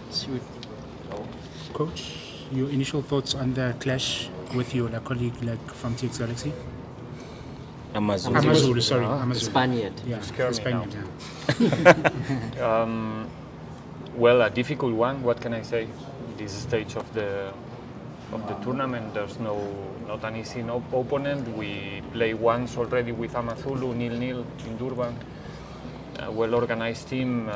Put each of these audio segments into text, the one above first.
Sweet. Coach, your initial thoughts on the clash with your colleague from TX Galaxy? AmaZulu, sorry. AmaZulu. The Spaniard. Yeah, Scare the me Spaniard, now. Well, a difficult one. What can I say? This stage of the tournament, there's not an easy opponent. We play once already with AmaZulu 0-0 in Durban. A well-organized team.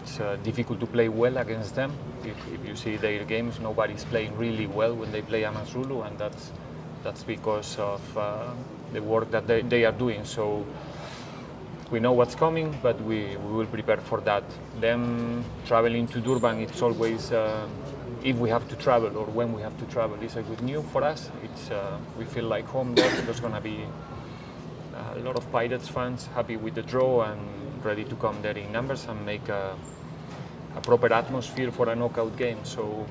It's difficult to play well against them. If you see their games, nobody's playing really well when they play AmaZulu, and that's because of the work that they are doing. So we know what's coming, but we will prepare for that. Them traveling to Durban, it's always, if we have to travel or when we have to travel, it's a good news for us. We feel like home there. There's going to be a lot of Pirates fans happy with the draw and ready to come there in numbers and make a proper atmosphere for a knockout game. So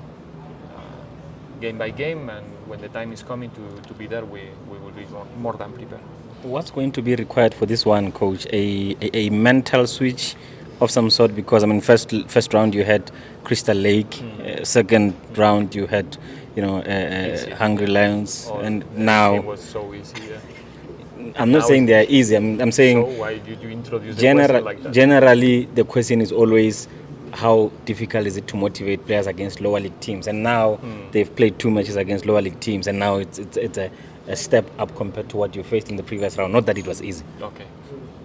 game by game, and when the time is coming to be there, we will be more than prepared. What's going to be required for this one, Coach? A mental switch of some sort? Because first round you had Crystal Lake, second round you had Hungry Lions, and now it was so easy. Yeah. I'm not saying they are easy. I'm saying. So why did you introduce the question like that? Generally, the question is always, how difficult is it to motivate players against lower league teams? And now they've played 2 matches against lower league teams, and now it's a step up compared to what you faced in the previous round. Not that it was easy. Okay.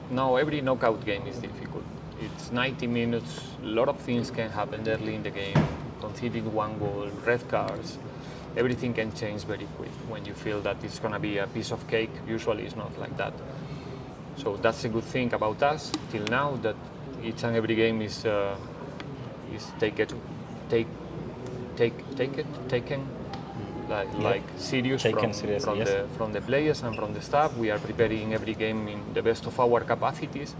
No, every knockout game is difficult. It's 90 minutes. A lot of things can happen early in the game. Conceding 1 goal, red cards. Everything can change very quick. When you feel that it's going to be a piece of cake, usually it's not like that. So that's a good thing about us till now, that each and every game is taken serious from the players and from the staff. We are preparing every game in the best of our capacities,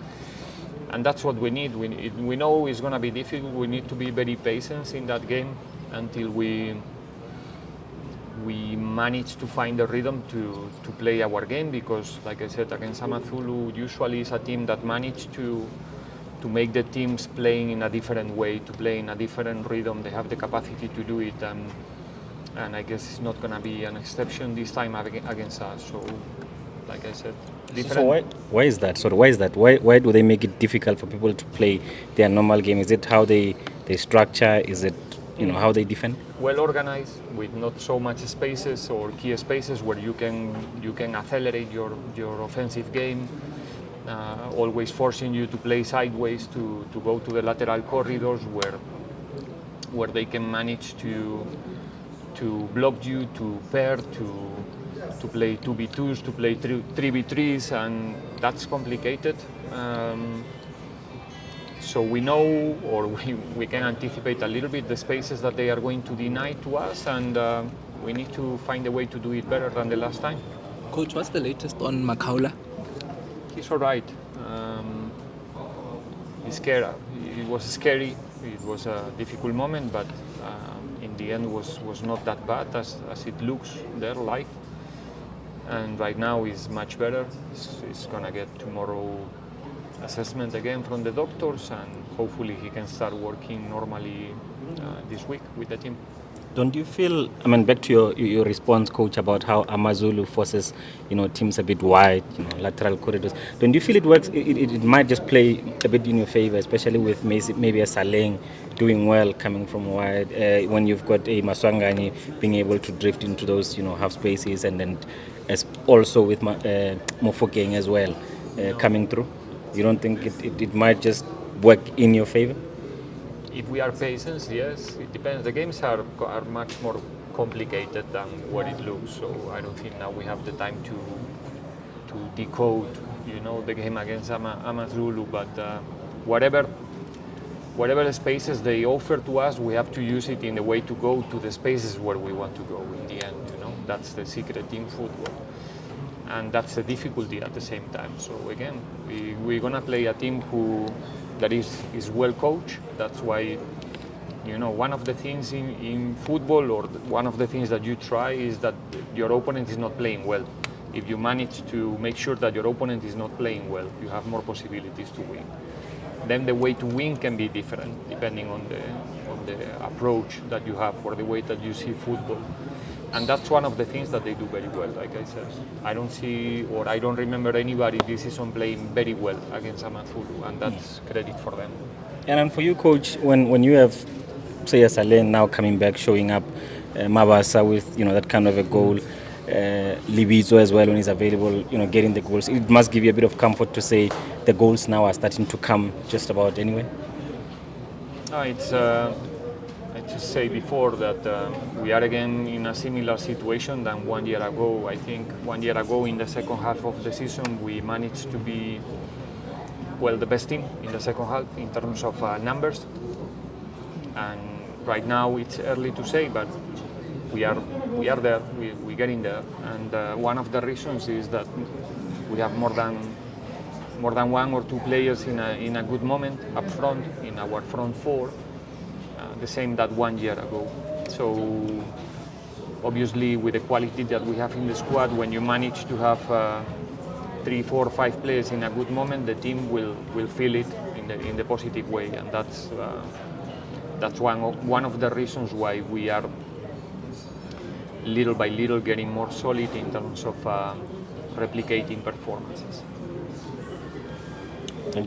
and that's what we need. We know it's going to be difficult. We need to be very patient in that game until we manage to find the rhythm to play our game, because, like I said, against AmaZulu, usually is a team that managed to make the teams playing in a different way, to play in a different rhythm. They have the capacity to do it, and I guess it's not going to be an exception this time against us. So, like I said, different. So why is that? Why do they make it difficult for people to play their normal game? Is it how they structure? Is it how they defend? Well organized, with not so much spaces or key spaces where you can accelerate your offensive game. Always forcing you to play sideways, to go to the lateral corridors where they can manage to block you, to pair, to play 2v2s, to play 3v3s, and that's complicated. So we know, or we can anticipate a little bit the spaces that they are going to deny to us, and we need to find a way to do it better than the last time. Coach, what's the latest on Makhaula? He's all right. He's scared. It was scary. It was a difficult moment, but in the end was not that bad as it looks there live. And right now he's much better. He's gonna get tomorrow assessment again from the doctors, and hopefully he can start working normally this week with the team. Don't you feel, back to your response, Coach, about how AmaZulu forces, teams a bit wide, lateral corridors. Don't you feel it works? It might just play a bit in your favor, especially with maybe a Saleng doing well coming from wide, when you've got a Maswangani being able to drift into those, half spaces, and then as also with Mofokeng as well coming through. You don't think it might just work in your favor? If we are patient, yes, it depends. The games are much more complicated than what it looks, so I don't think now we have the time to decode, the game against AmaZulu. But whatever spaces they offer to us, we have to use it in the way to go to the spaces where we want to go in the end. That's the secret in football, and that's the difficulty at the same time. So again, we're gonna play a team that is well coached. That's why, one of the things in football, or one of the things that you try, is that your opponent is not playing well. If you manage to make sure that your opponent is not playing well, you have more possibilities to win. then the way to win can be different depending on the approach that you have or the way that you see football. And that's one of the things that they do very well. Like I said, I don't see or I don't remember anybody this season playing very well against AmaZulu, and that's credit for them. And for you, coach, when you have, say, a Salen now coming back, showing up, Mabasa with that kind of a goal, Libizo as well when he's available, getting the goals, it must give you a bit of comfort to say the goals now are starting to come just about anyway. It's I just say before that we are again in a similar situation than 1 year ago. I think 1 year ago in the second half of the season we managed to be the best team in the second half in terms of numbers, and right now it's early to say, but we are there, we're getting there, and one of the reasons is that we have more than one or two players in a good moment up front in our front four, the same that 1 year ago. So obviously with the quality that we have in the squad, when you manage to have 3, 4, 5 players in a good moment, the team will feel it in the positive way, and that's one of the reasons why we are little by little getting more solid in terms of replicating performances.